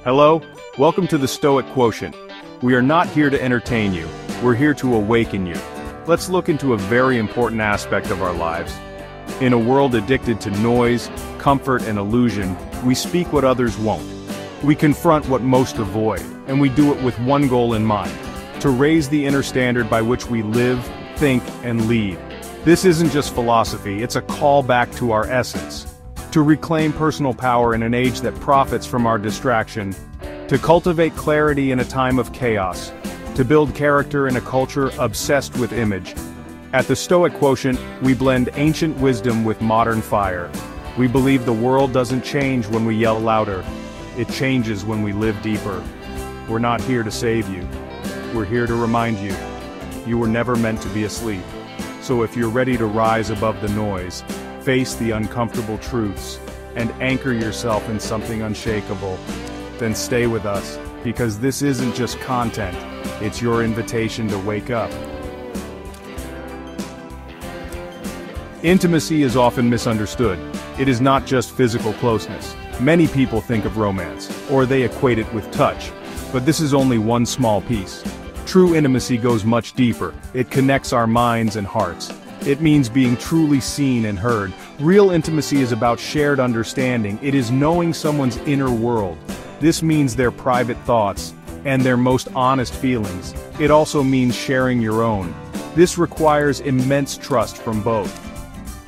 Hello, welcome to the Stoic Quotient. We are not here to entertain you, we're here to awaken you. Let's look into a very important aspect of our lives. In a world addicted to noise, comfort and illusion, we speak what others won't. We confront what most avoid, and we do it with one goal in mind: to raise the inner standard by which we live, think, and lead. This isn't just philosophy, it's a call back to our essence. To reclaim personal power in an age that profits from our distraction, to cultivate clarity in a time of chaos, to build character in a culture obsessed with image. At the Stoic Quotient, we blend ancient wisdom with modern fire. We believe the world doesn't change when we yell louder, it changes when we live deeper. We're not here to save you, we're here to remind you. You were never meant to be asleep. So if you're ready to rise above the noise, face the uncomfortable truths, and anchor yourself in something unshakable, then stay with us, because this isn't just content, it's your invitation to wake up. Intimacy is often misunderstood. It is not just physical closeness. Many people think of romance, or they equate it with touch. But this is only one small piece. True intimacy goes much deeper. It connects our minds and hearts. It means being truly seen and heard. Real intimacy is about shared understanding. It is knowing someone's inner world. This means their private thoughts and their most honest feelings. It also means sharing your own. This requires immense trust from both.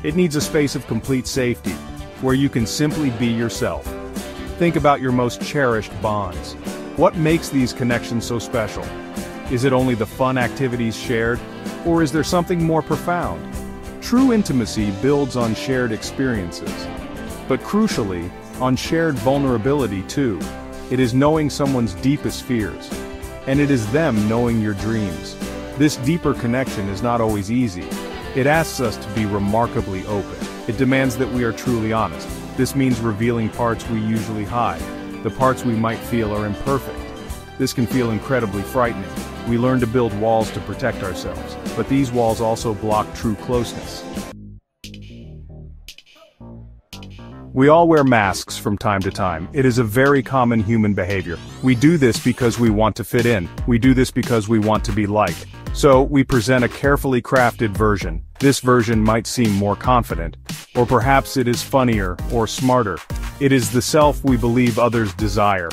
It needs a space of complete safety, where you can simply be yourself. Think about your most cherished bonds. What makes these connections so special? Is it only the fun activities shared, or is there something more profound? True intimacy builds on shared experiences, but crucially, on shared vulnerability too. It is knowing someone's deepest fears, and it is them knowing your dreams. This deeper connection is not always easy. It asks us to be remarkably open. It demands that we are truly honest. This means revealing parts we usually hide, the parts we might feel are imperfect. This can feel incredibly frightening. We learn to build walls to protect ourselves, but these walls also block true closeness. We all wear masks from time to time. It is a very common human behavior. We do this because we want to fit in. We do this because we want to be liked. So, we present a carefully crafted version. This version might seem more confident, or perhaps it is funnier or smarter. It is the self we believe others desire.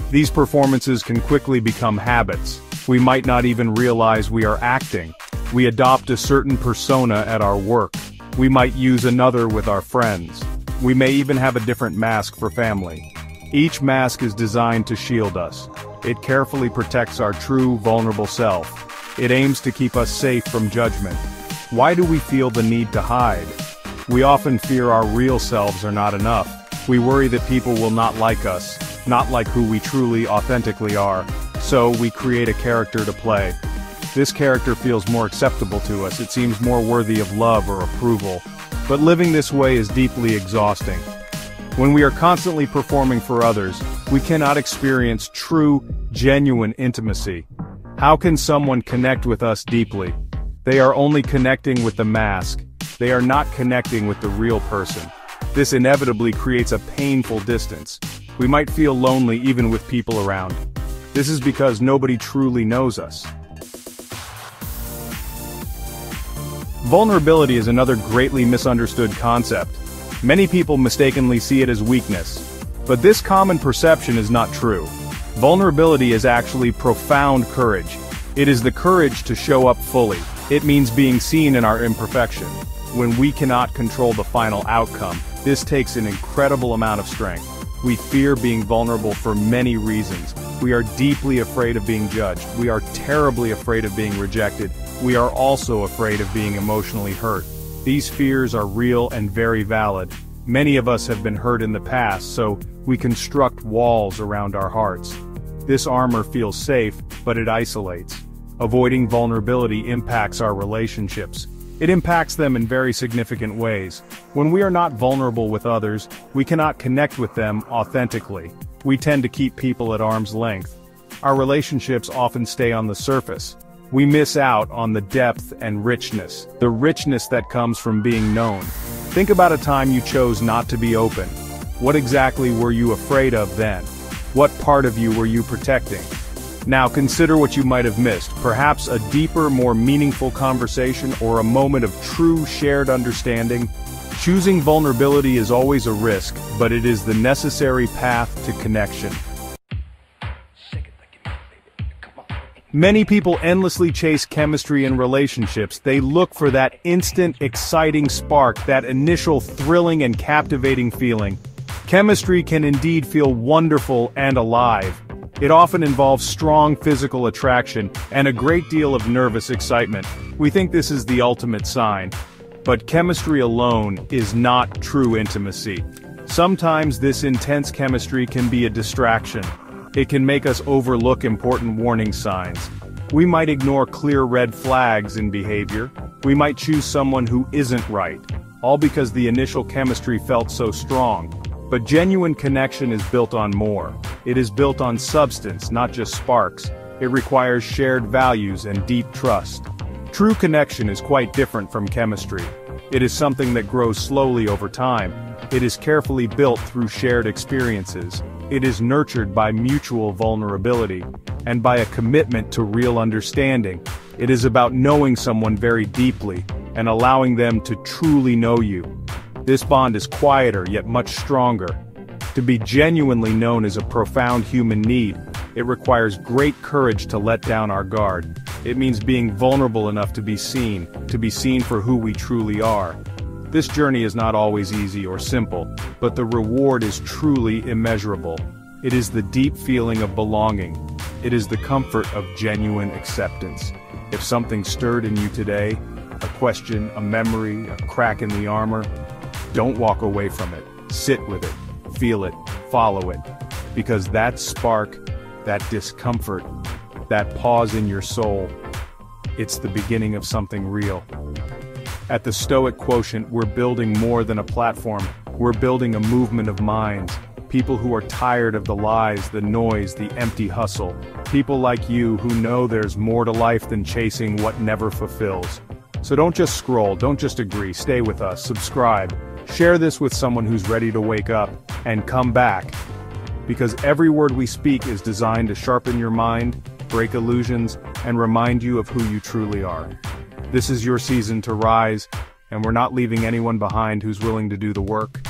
These performances can quickly become habits. We might not even realize we are acting. We adopt a certain persona at our work. We might use another with our friends. We may even have a different mask for family. Each mask is designed to shield us. It carefully protects our true, vulnerable self. It aims to keep us safe from judgment. Why do we feel the need to hide? We often fear our real selves are not enough. We worry that people will not like us, not like who we truly, authentically are. So, we create a character to play. This character feels more acceptable to us, it seems more worthy of love or approval. But living this way is deeply exhausting. When we are constantly performing for others, we cannot experience true, genuine intimacy. How can someone connect with us deeply? They are only connecting with the mask. They are not connecting with the real person. This inevitably creates a painful distance. We might feel lonely even with people around. This is because nobody truly knows us. Vulnerability is another greatly misunderstood concept. Many people mistakenly see it as weakness. But this common perception is not true. Vulnerability is actually profound courage. It is the courage to show up fully. It means being seen in our imperfection. When we cannot control the final outcome, this takes an incredible amount of strength. We fear being vulnerable for many reasons. We are deeply afraid of being judged. We are terribly afraid of being rejected. We are also afraid of being emotionally hurt. These fears are real and very valid. Many of us have been hurt in the past, so we construct walls around our hearts. This armor feels safe, but it isolates. Avoiding vulnerability impacts our relationships. It impacts them in very significant ways. When we are not vulnerable with others, we cannot connect with them authentically. We tend to keep people at arm's length. Our relationships often stay on the surface. We miss out on the depth and richness, the richness that comes from being known. Think about a time you chose not to be open. What exactly were you afraid of then? What part of you were you protecting? Now consider what you might have missed, perhaps a deeper, more meaningful conversation or a moment of true shared understanding. Choosing vulnerability is always a risk, but it is the necessary path to connection. Many people endlessly chase chemistry in relationships. They look for that instant, exciting spark, that initial thrilling and captivating feeling. Chemistry can indeed feel wonderful and alive. It often involves strong physical attraction and a great deal of nervous excitement. We think this is the ultimate sign. But chemistry alone is not true intimacy. Sometimes this intense chemistry can be a distraction. It can make us overlook important warning signs. We might ignore clear red flags in behavior. We might choose someone who isn't right, all because the initial chemistry felt so strong. But genuine connection is built on more. It is built on substance, not just sparks. It requires shared values and deep trust. True connection is quite different from chemistry. It is something that grows slowly over time. It is carefully built through shared experiences. It is nurtured by mutual vulnerability and by a commitment to real understanding. It is about knowing someone very deeply and allowing them to truly know you. This bond is quieter yet much stronger. To be genuinely known is a profound human need. It requires great courage to let down our guard. It means being vulnerable enough to be seen for who we truly are. This journey is not always easy or simple, but the reward is truly immeasurable. It is the deep feeling of belonging. It is the comfort of genuine acceptance. If something stirred in you today, a question, a memory, a crack in the armor, don't walk away from it. Sit with it, feel it, follow it. Because that spark, that discomfort, that pause in your soul, it's the beginning of something real. At the Stoic Quotient, we're building more than a platform. We're building a movement of minds. People who are tired of the lies, the noise, the empty hustle. People like you who know there's more to life than chasing what never fulfills. So don't just scroll, don't just agree, stay with us, subscribe. Share this with someone who's ready to wake up and come back. Because every word we speak is designed to sharpen your mind, break illusions, and remind you of who you truly are. This is your season to rise, and we're not leaving anyone behind who's willing to do the work.